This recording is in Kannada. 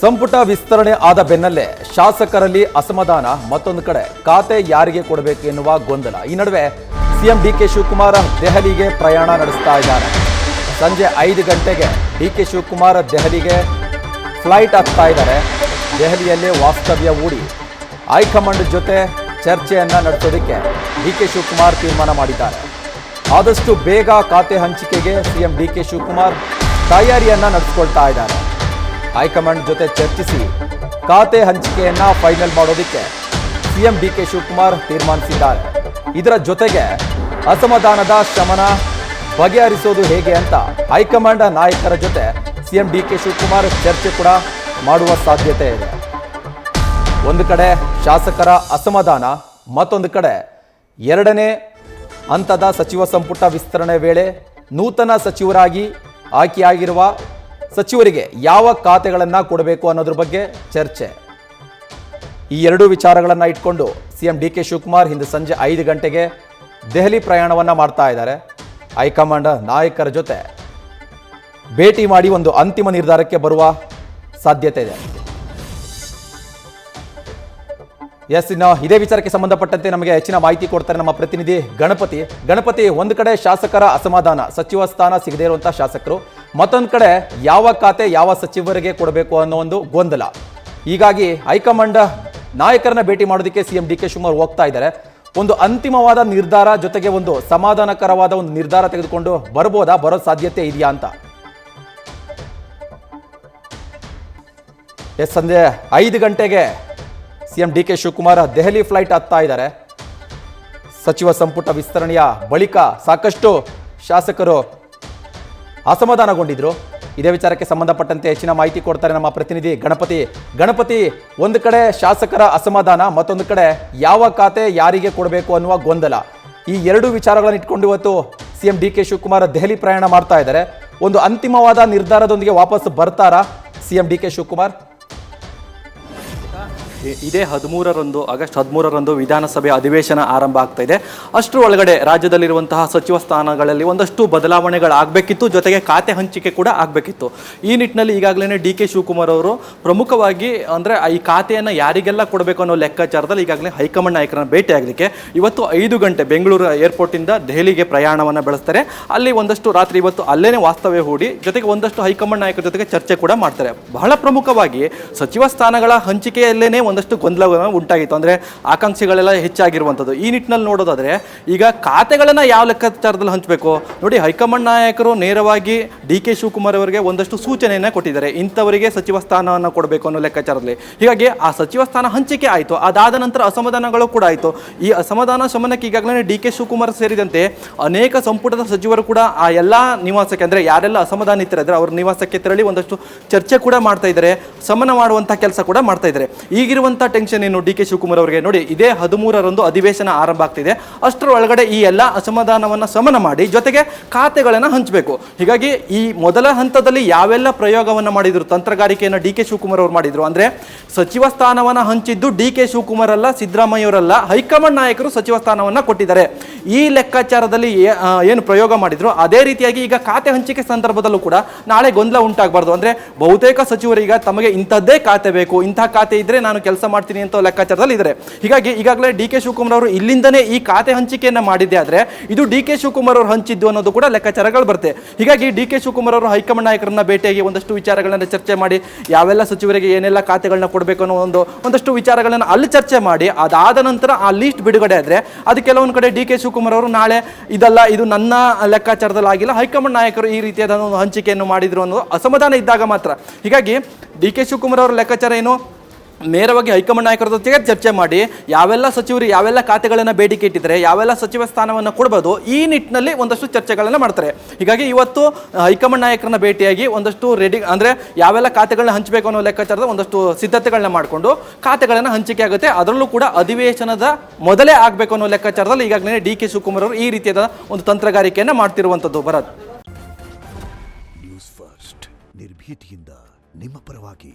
ಸಂಪುಟ ವಿಸ್ತರಣೆ ಆದ ಬೆನ್ನಲ್ಲೇ ಶಾಸಕರಲ್ಲಿ ಅಸಮಾಧಾನ, ಮತ್ತೊಂದು ಕಡೆ ಖಾತೆ ಯಾರಿಗೆ ಕೊಡಬೇಕು ಎನ್ನುವ ಗೊಂದಲ. ಈ ನಡುವೆ ಸಿಎಂ ಡಿಕೆ ಶಿವಕುಮಾರ್ ದೆಹಲಿಗೆ ಪ್ರಯಾಣ ನಡೆಸ್ತಾ ಇದ್ದಾರೆ. ಸಂಜೆ 5 ಗಂಟೆಗೆ ಡಿಕೆ ಶಿವಕುಮಾರ್ ದೆಹಲಿಗೆ ಫ್ಲೈಟ್ ಆಗ್ತಾ ಇದ್ದಾರೆ. ದೆಹಲಿಯಲ್ಲೇ ವಾಸ್ತವ್ಯ ಹೂಡಿ ಹೈಕಮಾಂಡ್ ಜೊತೆ ಚರ್ಚೆಯನ್ನ ನಡೆಸೋದಕ್ಕೆ ಡಿಕೆ ಶಿವಕುಮಾರ್ ತೀರ್ಮಾನ ಮಾಡಿದ್ದಾರೆ. ಆದಷ್ಟು ಬೇಗ ಖಾತೆ ಹಂಚಿಕೆಗೆ ಸಿಎಂ ಡಿಕೆ ಶಿವಕುಮಾರ್ ತಯಾರಿಯನ್ನ ನಡೆಸಿಕೊಳ್ತಾ ಇದ್ದಾರೆ. ಹೈಕಮಾಂಡ್ ಜೊತೆ ಚರ್ಚಿಸಿ ಖಾತೆ ಹಂಚಿಕೆಯನ್ನ ಫೈನಲ್ ಮಾಡೋದಕ್ಕೆ ಸಿಎಂ ಡಿಕೆ ಶಿವಕುಮಾರ್ ತೀರ್ಮಾನಿಸಿದ್ದಾರೆ. ಇದರ ಜೊತೆಗೆ ಅಸಮಾಧಾನದ ಶಮನ ಬಗೆಹರಿಸೋದು ಹೇಗೆ ಅಂತ ಹೈಕಮಾಂಡ್ ನಾಯಕರ ಜೊತೆ ಸಿಎಂ ಡಿಕೆ ಶಿವಕುಮಾರ್ ಚರ್ಚೆ ಕೂಡ ಮಾಡುವ ಸಾಧ್ಯತೆ ಇದೆ. ಒಂದು ಕಡೆ ಶಾಸಕರ ಅಸಮಾಧಾನ, ಮತ್ತೊಂದು ಕಡೆ ಎರಡನೇ ಹಂತದ ಸಚಿವ ಸಂಪುಟ ವಿಸ್ತರಣೆ ವೇಳೆ ನೂತನ ಸಚಿವರಾಗಿ ಆಯ್ಕೆಯಾಗಿರುವ ಸಚಿವರಿಗೆ ಯಾವ ಖಾತೆಗಳನ್ನು ಕೊಡಬೇಕು ಅನ್ನೋದ್ರ ಬಗ್ಗೆ ಚರ್ಚೆ. ಈ ಎರಡೂ ವಿಚಾರಗಳನ್ನು ಇಟ್ಕೊಂಡು ಸಿಎಂ ಡಿಕೆ ಶಿವಕುಮಾರ್ ಇಂದು ಸಂಜೆ 5 ಗಂಟೆಗೆ ದೆಹಲಿ ಪ್ರಯಾಣವನ್ನು ಮಾಡ್ತಾ ಇದ್ದಾರೆ. ಹೈಕಮಾಂಡ್ ನಾಯಕರ ಜೊತೆ ಭೇಟಿ ಮಾಡಿ ಒಂದು ಅಂತಿಮ ನಿರ್ಧಾರಕ್ಕೆ ಬರುವ ಸಾಧ್ಯತೆ ಇದೆ. ಇನ್ನು ಇದೇ ವಿಚಾರಕ್ಕೆ ಸಂಬಂಧಪಟ್ಟಂತೆ ನಮಗೆ ಹೆಚ್ಚಿನ ಮಾಹಿತಿ ಕೊಡ್ತಾರೆ ನಮ್ಮ ಪ್ರತಿನಿಧಿ ಗಣಪತಿ. ಒಂದು ಕಡೆ ಶಾಸಕರ ಅಸಮಾಧಾನ, ಸಚಿವ ಸ್ಥಾನ ಸಿಗದೇ ಇರುವಂತಹ ಶಾಸಕರು, ಮತ್ತೊಂದು ಕಡೆ ಯಾವ ಖಾತೆ ಯಾವ ಸಚಿವರಿಗೆ ಕೊಡಬೇಕು ಅನ್ನೋ ಒಂದು ಗೊಂದಲ. ಹೀಗಾಗಿ ಹೈಕಮಾಂಡ್ ನಾಯಕರನ್ನ ಭೇಟಿ ಮಾಡೋದಕ್ಕೆ ಸಿಎಂ ಡಿಕೆ ಶಿವಕುಮಾರ್ ಹೋಗ್ತಾ ಇದ್ದಾರೆ. ಒಂದು ಅಂತಿಮವಾದ ನಿರ್ಧಾರ ಜೊತೆಗೆ ಒಂದು ಸಮಾಧಾನಕರವಾದ ಒಂದು ನಿರ್ಧಾರ ತೆಗೆದುಕೊಂಡು ಬರೋ ಸಾಧ್ಯತೆ ಇದೆಯಾ ಅಂತ. ಸಂಜೆ 5 ಗಂಟೆಗೆ CM DK Shivakumar Delhi flight ಹತ್ತಾ ಇದ್ದಾರೆ. ಸಚಿವ ಸಂಪುಟ ವಿಸ್ತರಣೆಯ ಬಳಿಕ ಸಾಕಷ್ಟು ಶಾಸಕರು ಅಸಮಾಧಾನಗೊಂಡಿದ್ರು. ಇದೇ ವಿಚಾರಕ್ಕೆ ಸಂಬಂಧಪಟ್ಟಂತೆ ಹೆಚ್ಚಿನ ಮಾಹಿತಿ ಕೊಡ್ತಾರೆ ನಮ್ಮ ಪ್ರತಿನಿಧಿ ಗಣಪತಿ. ಒಂದು ಕಡೆ ಶಾಸಕರ ಅಸಮಾಧಾನ, ಮತ್ತೊಂದು ಕಡೆ ಯಾವ ಖಾತೆ ಯಾರಿಗೆ ಕೊಡಬೇಕು ಅನ್ನುವ ಗೊಂದಲ. ಈ ಎರಡು ವಿಚಾರಗಳನ್ನು ಇಟ್ಕೊಂಡು ಇವತ್ತು ಸಿಎಂ ಡಿಕೆ ಶಿವಕುಮಾರ್ ದೆಹಲಿ ಪ್ರಯಾಣ ಮಾಡ್ತಾ ಇದ್ದಾರೆ. ಒಂದು ಅಂತಿಮವಾದ ನಿರ್ಧಾರದೊಂದಿಗೆ ವಾಪಸ್ ಬರ್ತಾರಾ ಸಿಎಂ ಡಿಕೆ ಶಿವಕುಮಾರ್? ಇದೇ ಆಗಸ್ಟ್ 13ರಂದು ವಿಧಾನಸಭೆ ಅಧಿವೇಶನ ಆರಂಭ ಆಗ್ತಾ ಇದೆ. ಅಷ್ಟರ ಒಳಗಡೆ ರಾಜ್ಯದಲ್ಲಿರುವಂತಹ ಸಚಿವ ಸ್ಥಾನಗಳಲ್ಲಿ ಒಂದಷ್ಟು ಬದಲಾವಣೆಗಳಾಗಬೇಕಿತ್ತು, ಜೊತೆಗೆ ಖಾತೆ ಹಂಚಿಕೆ ಕೂಡ ಆಗಬೇಕಿತ್ತು. ಈ ನಿಟ್ಟಿನಲ್ಲಿ ಈಗಾಗಲೇ ಡಿ ಕೆ ಶಿವಕುಮಾರ್ ಅವರು ಪ್ರಮುಖವಾಗಿ ಅಂದರೆ ಈ ಖಾತೆಯನ್ನು ಯಾರಿಗೆಲ್ಲ ಕೊಡಬೇಕು ಅನ್ನೋ ಲೆಕ್ಕಾಚಾರದಲ್ಲಿ ಈಗಾಗಲೇ ಹೈಕಮಾಂಡ್ ನಾಯಕರನ್ನು ಭೇಟಿಯಾಗಲಿಕ್ಕೆ ಇವತ್ತು 5 ಗಂಟೆ ಬೆಂಗಳೂರು ಏರ್ಪೋರ್ಟಿಂದ ದೆಹಲಿಗೆ ಪ್ರಯಾಣವನ್ನು ಬೆಳೆಸ್ತಾರೆ. ಅಲ್ಲಿ ಒಂದಷ್ಟು ರಾತ್ರಿ ಇವತ್ತು ಅಲ್ಲೇನೆ ವಾಸ್ತವ್ಯ ಹೂಡಿ ಜೊತೆಗೆ ಒಂದಷ್ಟು ಹೈಕಮಾಂಡ್ ನಾಯಕರ ಜೊತೆಗೆ ಚರ್ಚೆ ಕೂಡ ಮಾಡ್ತಾರೆ. ಬಹಳ ಪ್ರಮುಖವಾಗಿ ಸಚಿವ ಸ್ಥಾನಗಳ ಹಂಚಿಕೆಯಲ್ಲೇನೆ ಒಂದಷ್ಟು ಗೊಂದಲ ಉಂಟಾಗಿತ್ತು, ಅಂದರೆ ಆಕಾಂಕ್ಷಿಗಳೆಲ್ಲ ಹೆಚ್ಚಾಗಿರುವಂಥದ್ದು. ಈ ನಿಟ್ಟಿನಲ್ಲಿ ನೋಡೋದಾದ್ರೆ ಈಗ ಖಾತೆಗಳನ್ನು ಯಾವ ಲೆಕ್ಕಾಚಾರದಲ್ಲಿ ಹಂಚಬೇಕು ನೋಡಿ, ಹೈಕಮಾಂಡ್ ನಾಯಕರು ನೇರವಾಗಿ ಡಿ ಕೆ ಶಿವಕುಮಾರ್ ಅವರಿಗೆ ಒಂದಷ್ಟು ಸೂಚನೆಯನ್ನು ಕೊಟ್ಟಿದ್ದಾರೆ, ಇಂಥವರಿಗೆ ಸಚಿವ ಸ್ಥಾನವನ್ನು ಕೊಡಬೇಕು ಅನ್ನೋ ಲೆಕ್ಕಾಚಾರದಲ್ಲಿ. ಹೀಗಾಗಿ ಆ ಸಚಿವ ಸ್ಥಾನ ಹಂಚಿಕೆ ಆಯಿತು. ಅದಾದ ನಂತರ ಅಸಮಾಧಾನಗಳು ಕೂಡ ಆಯಿತು. ಈ ಅಸಮಾಧಾನ ಶಮನಕ್ಕೆ ಈಗಾಗಲೇ ಡಿ ಕೆ ಶಿವಕುಮಾರ್ ಸೇರಿದಂತೆ ಅನೇಕ ಸಂಪುಟದ ಸಚಿವರು ಕೂಡ ಆ ಎಲ್ಲ ನಿವಾಸಕ್ಕೆ, ಅಂದರೆ ಯಾರೆಲ್ಲ ಅಸಮಾಧಾನಿತರಿದ್ದಾರೆ ಅವರ ನಿವಾಸಕ್ಕೆ ತೆರಳಿ ಒಂದಷ್ಟು ಚರ್ಚೆ ಕೂಡ ಮಾಡ್ತಾ ಇದ್ದಾರೆ, ಶಮನ ಮಾಡುವಂಥ ಕೆಲಸ ಕೂಡ ಮಾಡ್ತಾ ಇದ್ದಾರೆ. ಈಗಿರುವಂಥ ಟೆನ್ಷನ್ ಏನು ಡಿ ಕೆ ಶಿವಕುಮಾರ್ ಅವರಿಗೆ ನೋಡಿ, ಇದೇ 13ರಂದು ಅಧಿವೇಶನ ಆರಂಭ ಆಗ್ತಿದೆ. ಅಷ್ಟರ ಒಳಗಡೆ ಈ ಎಲ್ಲ ಅಸಮಾಧಾನವನ್ನು ಶಮನ ಮಾಡಿ ಜೊತೆಗೆ ಖಾತೆಗಳನ್ನು ಹಂಚಬೇಕು. ಹೀಗಾಗಿ ಈ ಮೊದಲ ಹಂತದಲ್ಲಿ ಯಾವೆಲ್ಲ ಪ್ರಯೋಗವನ್ನು ಮಾಡಿದ್ರು, ತಂತ್ರಗಾರಿಕೆಯನ್ನು ಡಿ ಕೆ ಶಿವಕುಮಾರ್ ಅವರು ಮಾಡಿದ್ರು, ಅಂದರೆ ಸಚಿವ ಸ್ಥಾನವನ್ನು ಹಂಚಿದ್ದು ಡಿ ಕೆ ಶಿವಕುಮಾರ್ ಅಲ್ಲ, ಸಿದ್ದರಾಮಯ್ಯವರಲ್ಲ, ಹೈಕಮಾಂಡ್ ನಾಯಕರು ಸಚಿವ ಸ್ಥಾನವನ್ನು ಕೊಟ್ಟಿದ್ದಾರೆ. ಈ ಲೆಕ್ಕಾಚಾರದಲ್ಲಿ ಏನು ಪ್ರಯೋಗ ಮಾಡಿದ್ರು ಅದೇ ರೀತಿಯಾಗಿ ಈಗ ಖಾತೆ ಹಂಚಿಕೆ ಸಂದರ್ಭದಲ್ಲೂ ಕೂಡ ನಾಳೆ ಗೊಂದಲ ಉಂಟಾಗಬಾರ್ದು. ಅಂದರೆ ಬಹುತೇಕ ಸಚಿವರೀಗ ತಮಗೆ ಇಂಥದ್ದೇ ಖಾತೆ ಬೇಕು, ಇಂಥ ಖಾತೆ ಇದ್ರೆ ನಾನು ಕೆಲಸ ಮಾಡ್ತೀನಿ ಅಂತ ಲೆಕ್ಕಾಚಾರದಲ್ಲಿ ಇದ್ದಾರೆ. ಹೀಗಾಗಿ ಈಗಾಗಲೇ ಡಿ ಕೆ ಶಿವಕುಮಾರ್ ಅವರು ಇಲ್ಲಿಂದನೇ ಈ ಖಾತೆ ಹಂಚಿಕೆಯನ್ನು ಮಾಡಿದ್ದೆ ಆದರೆ ಇದು ಡಿ ಕೆ ಶಿವಕುಮಾರ್ ಅವರು ಹಂಚಿದ್ದು ಅನ್ನೋದು ಕೂಡ ಲೆಕ್ಕಾಚಾರಗಳು ಬರುತ್ತೆ. ಹೀಗಾಗಿ ಡಿ ಕೆ ಶಿವಕುಮಾರ್ ಅವರು ಹೈಕಮಾಂಡ್ ನಾಯಕರನ್ನ ಭೇಟಿಯಾಗಿ ಒಂದಷ್ಟು ವಿಚಾರಗಳನ್ನು ಚರ್ಚೆ ಮಾಡಿ ಯಾವೆಲ್ಲ ಸಚಿವರಿಗೆ ಏನೆಲ್ಲ ಖಾತೆಗಳನ್ನ ಕೊಡಬೇಕು ಅನ್ನೋ ಒಂದಷ್ಟು ವಿಚಾರಗಳನ್ನು ಅಲ್ಲಿ ಚರ್ಚೆ ಮಾಡಿ ಅದಾದ ನಂತರ ಆ ಲೀಸ್ಟ್ ಬಿಡುಗಡೆ ಆದರೆ ಅದು ಕೆಲವೊಂದು ಕಡೆ ಡಿ ಕೆ ಶಿವಕುಮಾರ್ ಅವರು ನಾಳೆ ಇದು ನನ್ನ ಲೆಕ್ಕಾಚಾರದಲ್ಲಿ ಆಗಿಲ್ಲ, ಹೈಕಮಾಂಡ್ ನಾಯಕರು ಈ ರೀತಿಯಾದ ಒಂದು ಹಂಚಿಕೆಯನ್ನು ಮಾಡಿದ್ರು ಅನ್ನೋದು ಅಸಮಾಧಾನ ಇದ್ದಾಗ ಮಾತ್ರ. ಹೀಗಾಗಿ ಡಿ ಕೆ ಶಿವಕುಮಾರ್ ಅವರ ಲೆಕ್ಕಾಚಾರ ಏನು, ನೇರವಾಗಿ ಹೈಕಮಾಂಡ್ ನಾಯಕರ ಜೊತೆಗೆ ಚರ್ಚೆ ಮಾಡಿ ಯಾವೆಲ್ಲ ಸಚಿವರು ಯಾವೆಲ್ಲ ಖಾತೆಗಳನ್ನು ಬೇಡಿಕೆ ಇಟ್ಟಿದ್ದಾರೆ, ಯಾವೆಲ್ಲ ಸಚಿವ ಸ್ಥಾನವನ್ನು ಕೊಡಬಹುದು, ಈ ನಿಟ್ಟಿನಲ್ಲಿ ಒಂದಷ್ಟು ಚರ್ಚೆಗಳನ್ನು ಮಾಡ್ತಾರೆ. ಹೀಗಾಗಿ ಇವತ್ತು ಹೈಕಮಾಂಡ್ ನಾಯಕರನ್ನ ಭೇಟಿಯಾಗಿ ಒಂದಷ್ಟು ರೆಡಿ, ಅಂದರೆ ಯಾವೆಲ್ಲ ಖಾತೆಗಳನ್ನ ಹಂಚಬೇಕು ಅನ್ನೋ ಲೆಕ್ಕಾಚಾರದ ಒಂದಷ್ಟು ಸಿದ್ಧತೆಗಳನ್ನ ಮಾಡಿಕೊಂಡು ಖಾತೆಗಳನ್ನು ಹಂಚಿಕೆ ಆಗುತ್ತೆ. ಅದರಲ್ಲೂ ಕೂಡ ಅಧಿವೇಶನದ ಮೊದಲೇ ಆಗಬೇಕು ಅನ್ನೋ ಲೆಕ್ಕಾಚಾರದಲ್ಲಿ ಈಗಾಗಲೇ ಡಿ ಕೆ ಶಿವಕುಮಾರ್ ಅವರು ಈ ರೀತಿಯಾದ ಒಂದು ತಂತ್ರಗಾರಿಕೆಯನ್ನು ಮಾಡ್ತಿರುವಂಥದ್ದು. ಭರತ್, ನ್ಯೂಸ್ ಫಸ್ಟ್ ನಿರ್ಭೀತಿಯಿಂದ ನಿಮ್ಮ ಪರವಾಗಿ.